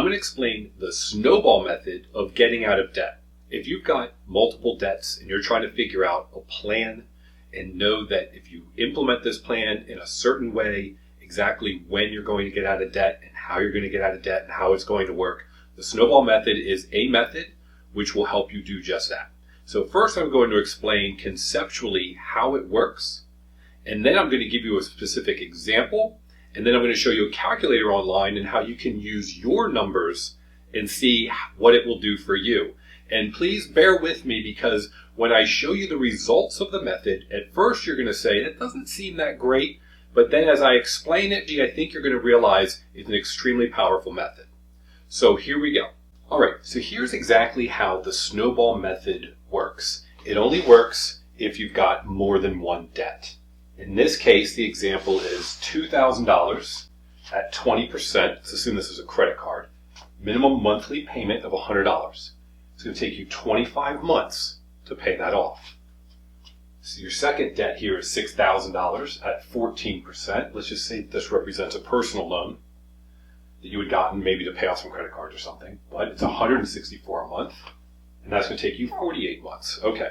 I'm going to explain the snowball method of getting out of debt. If you've got multiple debts and you're trying to figure out a plan and know that if you implement this plan in a certain way, exactly when you're going to get out of debt and how you're going to get out of debt and how it's going to work, the snowball method is a method which will help you do just that. So first I'm going to explain conceptually how it works, and then I'm going to give you a specific example, and then I'm going to show you a calculator online and how you can use your numbers and see what it will do for you. And please bear with me, because when I show you the results of the method, at first you're going to say, that doesn't seem that great, but then as I explain it, I think you're going to realize it's an extremely powerful method. So here we go. All right, so here's exactly how the snowball method works. It only works if you've got more than one debt. In this case, the example is $2,000 at 20%. Let's assume this is a credit card. Minimum monthly payment of $100. It's going to take you 25 months to pay that off. So your second debt here is $6,000 at 14%. Let's just say this represents a personal loan that you had gotten maybe to pay off some credit cards or something, but it's $164 a month, and that's going to take you 48 months. Okay,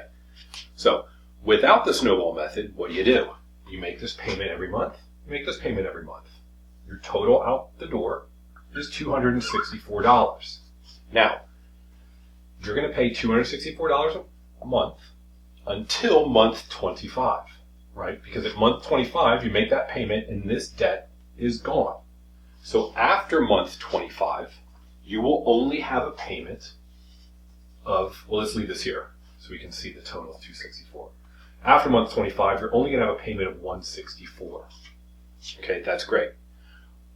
so without the snowball method, what do? You make this payment every month. You make this payment every month. Your total out the door is $264. Now, you're going to pay $264 a month until month 25, right? Because at month 25, you make that payment and this debt is gone. So after month 25, you will only have a payment of, well, let's leave this here so we can see the total of $264. After month 25, you're only going to have a payment of $164. Okay, that's great.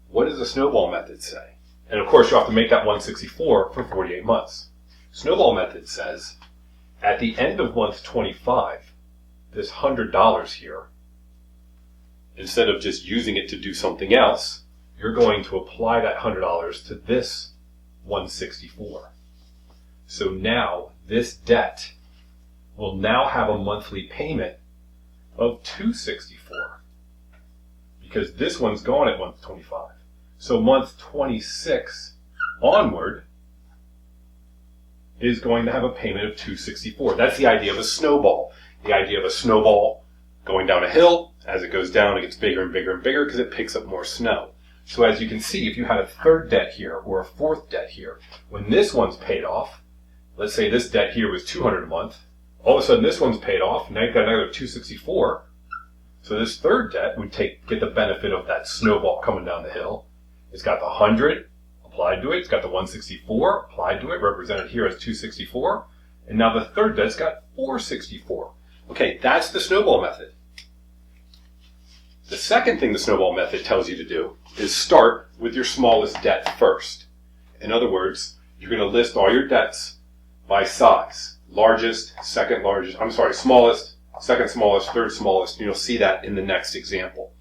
What does the snowball method say? And of course, you have to make that $164 for 48 months. Snowball method says, at the end of month 25, this $100 here, instead of just using it to do something else, you're going to apply that $100 to this $164. So now this debt will now have a monthly payment of $264, because this one's gone at month 25. So month 26 onward is going to have a payment of $264. That's the idea of a snowball. The idea of a snowball going down a hill. As it goes down, it gets bigger and bigger and bigger because it picks up more snow. So as you can see, if you had a third debt here or a fourth debt here, when this one's paid off, let's say this debt here was $200 a month, all of a sudden this one's paid off, now you've got another $264. So this third debt would get the benefit of that snowball coming down the hill. It's got the 100 applied to it, it's got the 164 applied to it, represented here as 264, and now the third debt's got 464. Okay, that's the snowball method. The second thing the snowball method tells you to do is start with your smallest debt first. In other words, you're going to list all your debts by size. Largest, second largest, smallest, second smallest, third smallest. You'll see that in the next example.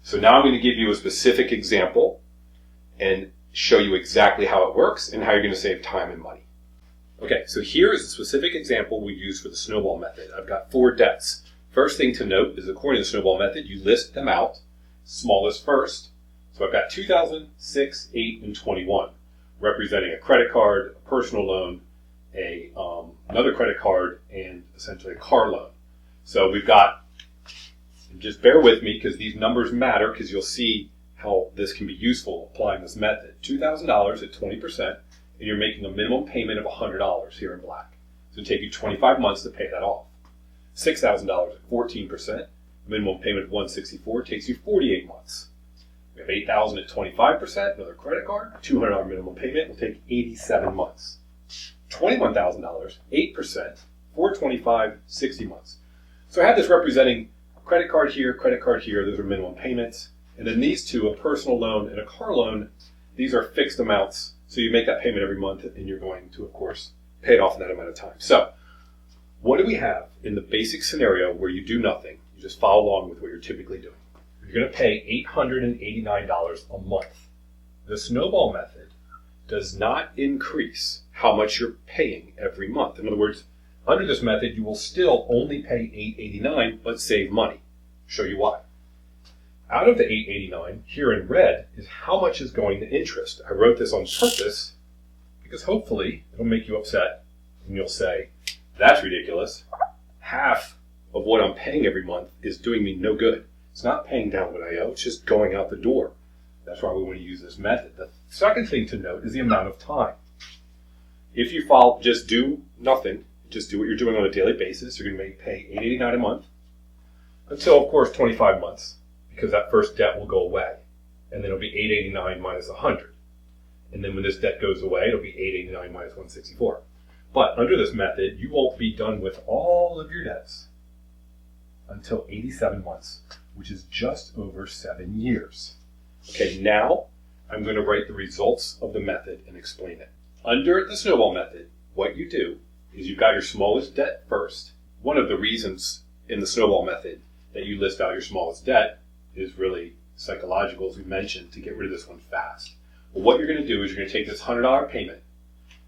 So now I'm going to give you a specific example and show you exactly how it works and how you're going to save time and money. Okay, so here is a specific example we use for the snowball method. I've got 4 debts. First thing to note is, according to the snowball method, you list them out, smallest first. So I've got 2,000, 6, 8, and 21, representing a credit card, a personal loan, another credit card, and essentially a car loan. So we've got, just bear with me because these numbers matter, because you'll see how this can be useful applying this method. $2,000 at 20%, and you're making a minimum payment of $100 here in black. So it'll take you 25 months to pay that off. $6,000 at 14%, minimum payment of $164, takes you 48 months. We have $8,000 at 25%, another credit card, $200 minimum payment, will take 87 months. $21,000, 8%, $425, 60 months. So I have this representing credit card here, those are minimum payments. And then these two, a personal loan and a car loan, these are fixed amounts. So you make that payment every month and you're going to, of course, pay it off in that amount of time. So what do we have in the basic scenario where you do nothing? You just follow along with what you're typically doing. You're going to pay $889 a month. The snowball method does not increase how much you're paying every month. In other words, under this method, you will still only pay $889 but save money. Show you why. Out of the $889, here in red, is how much is going to interest. I wrote this on purpose because hopefully it'll make you upset and you'll say, that's ridiculous. Half of what I'm paying every month is doing me no good. It's not paying down what I owe, it's just going out the door. That's why we want to use this method. The second thing to note is the amount of time. If you just do nothing, just do what you're doing on a daily basis, you're going to pay $8.89 a month until, of course, 25 months, because that first debt will go away. And then it'll be $8.89 minus 100. And then when this debt goes away, it'll be $8.89 minus 164. But under this method, you won't be done with all of your debts until 87 months, which is just over 7 years. Okay, now I'm going to write the results of the method and explain it. Under the Snowball Method, what you do is you've got your smallest debt first. One of the reasons in the Snowball Method that you list out your smallest debt is really psychological, as we mentioned, to get rid of this one fast. Well, what you're going to do is you're going to take this $100 payment,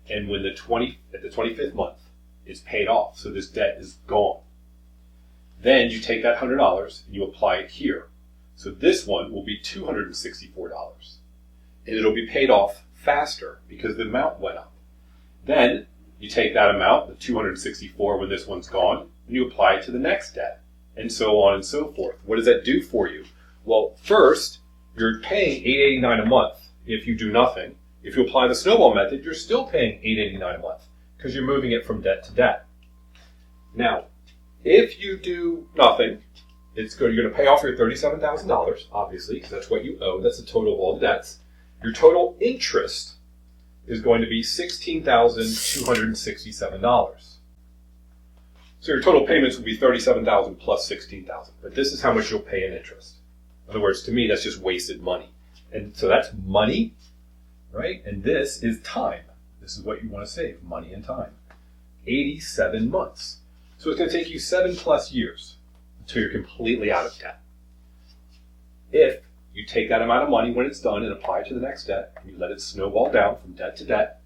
and when at the 25th month, it's paid off, so this debt is gone. Then you take that $100 and you apply it here. So this one will be $264, and it'll be paid off faster because the amount went up. Then you take that amount, the $264 when this one's gone, and you apply it to the next debt, and so on and so forth. What does that do for you? Well, first, you're paying $8.89 a month if you do nothing. If you apply the Snowball Method, you're still paying $8.89 a month because you're moving it from debt to debt. Now, if you do nothing, you're going to pay off your $37,000, obviously, because that's what you owe. That's the total of all the debts. Your total interest is going to be $16,267. So your total payments will be $37,000 plus $16,000. But this is how much you'll pay in interest. In other words, to me, that's just wasted money. And so that's money, right? And this is time. This is what you want to save, money and time. 87 months. So it's going to take you 7+ years until you're completely out of debt. If you take that amount of money when it's done and apply it to the next debt, and you let it snowball down from debt to debt,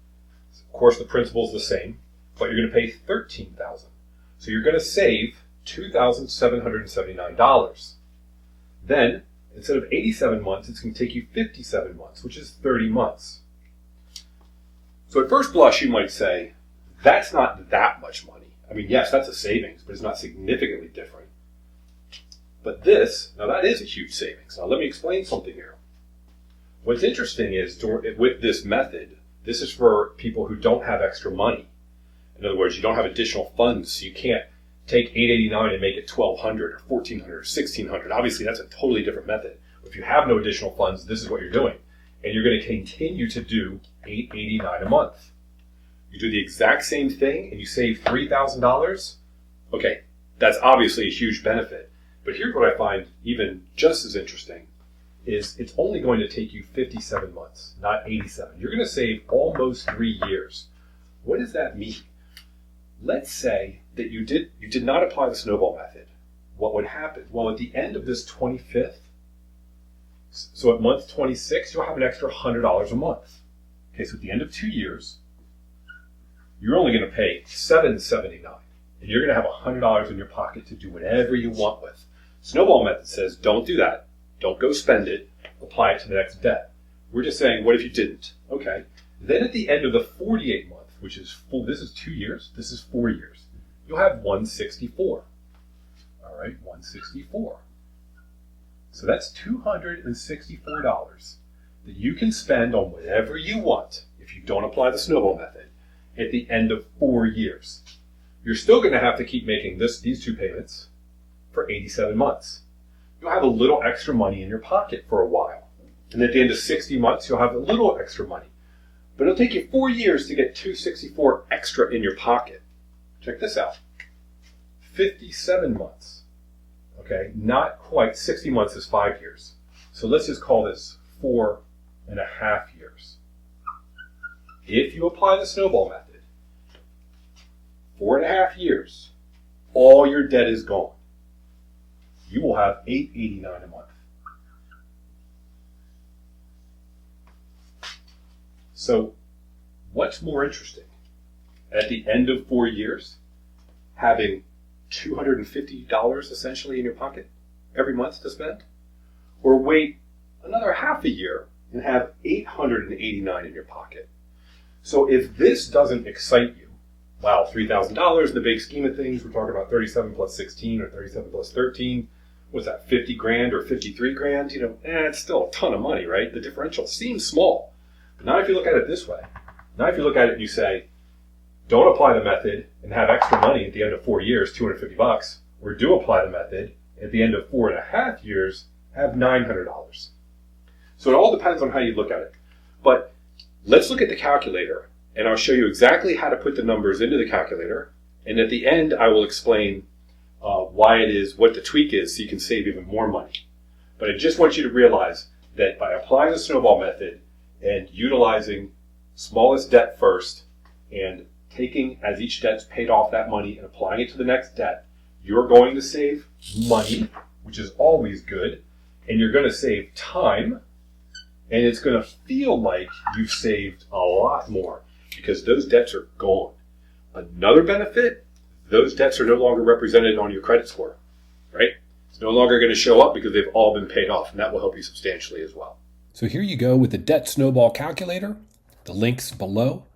of course the principal is the same, but you're going to pay $13,000. So you're going to save $2,779. Then, instead of 87 months, it's going to take you 57 months, which is 30 months. So at first blush, you might say, that's not that much money. I mean, yes, that's a savings, but it's not significantly different. But this, now that is a huge savings. Now let me explain something here. What's interesting is with this method, this is for people who don't have extra money. In other words, you don't have additional funds, so you can't take $8.89 and make it $1,200 or $1,400 or $1,600. Obviously, that's a totally different method. If you have no additional funds, this is what you're doing. And you're going to continue to do $8.89 a month. You do the exact same thing and you save $3,000. Okay, that's obviously a huge benefit. But here's what I find even just as interesting is it's only going to take you 57 months, not 87. You're going to save almost 3 years. What does that mean? Let's say that you did not apply the Snowball Method. What would happen? Well, at the end of this 25th, so at month 26, you'll have an extra $100 a month. Okay, so at the end of 2 years, you're only going to pay $779, and you're going to have $100 in your pocket to do whatever you want with. Snowball Method says, don't do that. Don't go spend it. Apply it to the next debt. We're just saying, what if you didn't? Okay. Then at the end of the 48 month, which is full, this is 2 years, this is 4 years, you'll have $164. All right, $164. So that's $264 that you can spend on whatever you want if you don't apply the Snowball Method at the end of 4 years. You're still going to have to keep making these 2 payments for 87 months. You'll have a little extra money in your pocket for a while. And at the end of 60 months, you'll have a little extra money. But it'll take you 4 years to get $264 extra in your pocket. Check this out. 57 months. Okay, not quite. 60 months is 5 years. So let's just call this 4.5 years. If you apply the Snowball Method, 4.5 years, all your debt is gone. You will have $8.89 a month. So, what's more interesting? At the end of 4 years, having $250 essentially in your pocket every month to spend? Or wait another half a year and have $889 in your pocket? So if this doesn't excite you, wow, $3,000 in the big scheme of things, we're talking about 37 plus 16 or 37 plus 13. What's that, 50 grand or 53 grand? It's still a ton of money, right? The differential seems small. But not if you look at it this way. Now if you look at it and you say, don't apply the method and have extra money at the end of 4 years, $250, or do apply the method at the end of 4.5 years, have $900. So it all depends on how you look at it. But let's look at the calculator, and I'll show you exactly how to put the numbers into the calculator. And at the end, I will explain why it is, what the tweak is, so you can save even more money. But I just want you to realize that by applying the snowball method and utilizing smallest debt first and taking as each debt's paid off that money and applying it to the next debt, you're going to save money, which is always good, and you're going to save time, and it's going to feel like you've saved a lot more because those debts are gone. Another benefit, those debts are no longer represented on your credit score, right? It's no longer going to show up because they've all been paid off, and that will help you substantially as well. So here you go with the debt snowball calculator, the links below.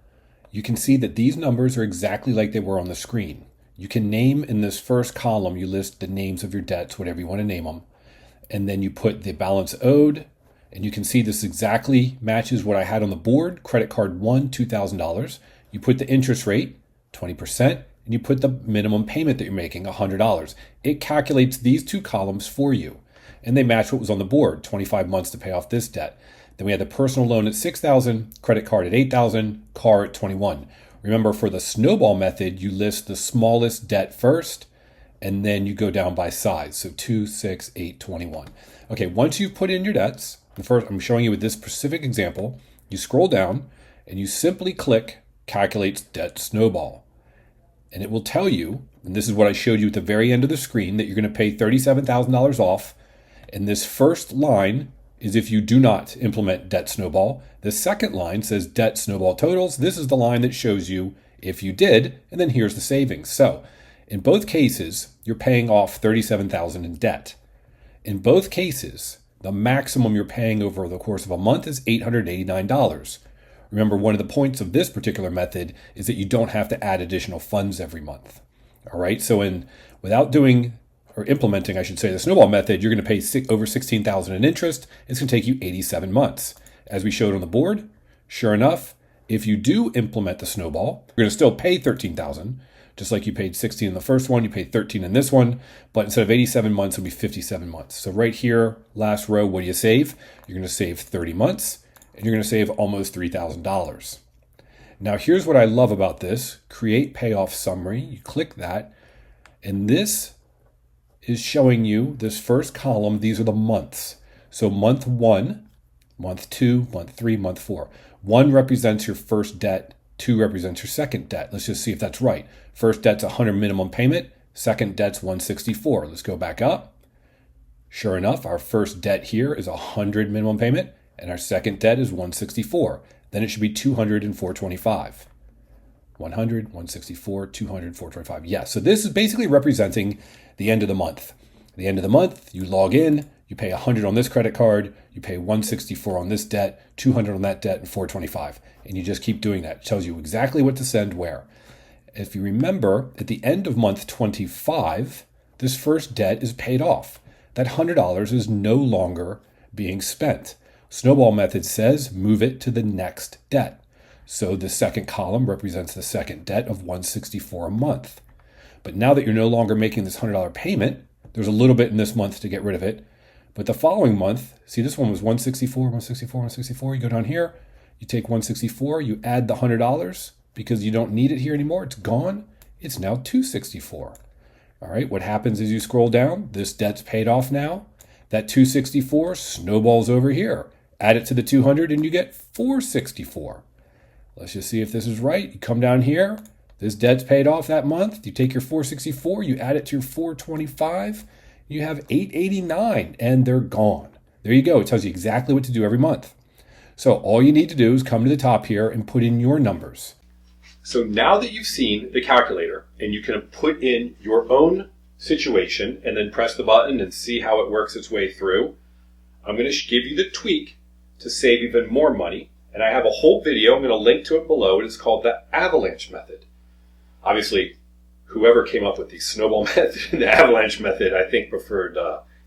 You can see that these numbers are exactly like they were on the screen. You can name in this first column, you list the names of your debts, whatever you want to name them, and then you put the balance owed, and you can see this exactly matches what I had on the board. Credit card 1, $2,000. You put the interest rate, 20%, and you put the minimum payment that you're making, $100. It calculates these two columns for you, and they match what was on the board, 25 months to pay off this debt. Then we had the personal loan at $6,000, credit card at $8,000, car at $21,000. Remember, for the snowball method, you list the smallest debt first, and then you go down by size. So 2, 6, 8, 21. Okay, once you've put in your debts, first I'm showing you with this specific example, you scroll down and you simply click Calculates Debt Snowball. And it will tell you, and this is what I showed you at the very end of the screen, that you're going to pay $37,000 off. And this first line is if you do not implement Debt Snowball. The second line says Debt Snowball Totals. This is the line that shows you if you did, and then here's the savings. So in both cases, you're paying off $37,000 in debt. In both cases, the maximum you're paying over the course of a month is $889. Remember, one of the points of this particular method is that you don't have to add additional funds every month. All right, so without doing or implementing, I should say, the snowball method, you're going to pay over $16,000 in interest. It's going to take you 87 months. As we showed on the board, sure enough, if you do implement the snowball, you're going to still pay $13,000. Just like you paid 16 in the first one, you paid 13 in this one, but instead of 87 months, it'll be 57 months. So right here, last row, what do you save? You're going to save 30 months, and you're going to save almost $3,000. Now, here's what I love about this. Create payoff summary. You click that, and this is showing you this first column. These are the months. So month 1, month 2, month 3, month 4. 1 represents your first debt. 2 represents your second debt. Let's just see if that's right. First debt's 100 minimum payment. Second debt's 164. Let's go back up. Sure enough, our first debt here is 100 minimum payment, and our second debt is 164. Then it should be 200 and 425. 100, 164, 200, 425. Yes, so this is basically representing the end of the month. At the end of the month, you log in, you pay 100 on this credit card, you pay 164 on this debt, 200 on that debt, and 425. And you just keep doing that. It tells you exactly what to send where. If you remember, at the end of month 25, this first debt is paid off. That $100 is no longer being spent. Snowball method says move it to the next debt. So the second column represents the second debt of $164 a month. But now that you're no longer making this $100 payment, there's a little bit in this month to get rid of it. But the following month, see, this one was 164, 164, 164. You go down here, you take 164, you add the $100 because you don't need it here anymore. It's gone. It's now 264. All right, what happens as you scroll down? This debt's paid off now. That 264 snowballs over here. Add it to the 200 and you get 464. Let's just see if this is right. You come down here. This debt's paid off that month. You take your 464, you add it to your 425. You have 889 and they're gone. There you go. It tells you exactly what to do every month. So all you need to do is come to the top here and put in your numbers. So now that you've seen the calculator and you can put in your own situation and then press the button and see how it works its way through, I'm going to give you the tweak to save even more money. And I have a whole video, I'm going to link to it below, and it's called the avalanche method. Obviously, whoever came up with the snowball method and the avalanche method, I think preferred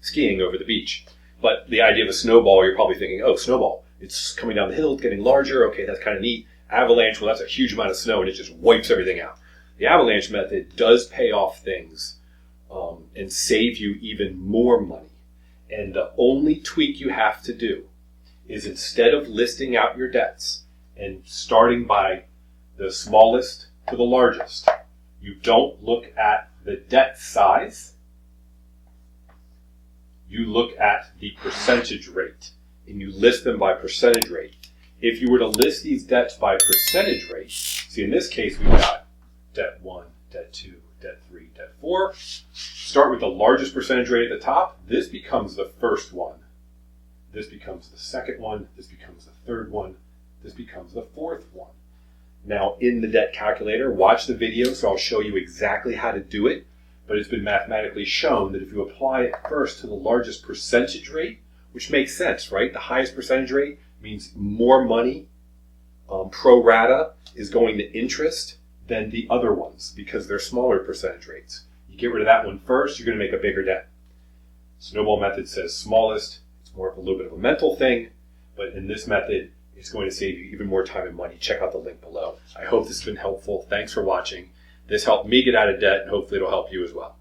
skiing over the beach. But the idea of a snowball, you're probably thinking, oh, snowball, it's coming down the hill, it's getting larger, okay, that's kind of neat. Avalanche, well, that's a huge amount of snow, and it just wipes everything out. The avalanche method does pay off things and save you even more money. And the only tweak you have to do is, instead of listing out your debts and starting by the smallest to the largest, you don't look at the debt size, you look at the percentage rate, and you list them by percentage rate. If you were to list these debts by percentage rate, see, in this case we've got debt 1, debt 2, debt 3, debt 4. Start with the largest percentage rate at the top. This becomes the first one. This becomes the second one. This becomes the third one. This becomes the fourth one. Now, in the debt calculator, watch the video so I'll show you exactly how to do it. But it's been mathematically shown that if you apply it first to the largest percentage rate, which makes sense, right? The highest percentage rate means more money pro rata is going to interest than the other ones because they're smaller percentage rates. You get rid of that one first, you're going to make a bigger debt. Snowball method says smallest. It's more of a little bit of a mental thing, but in this method, it's going to save you even more time and money. Check out the link below. I hope this has been helpful. Thanks for watching. This helped me get out of debt, and hopefully it'll help you as well.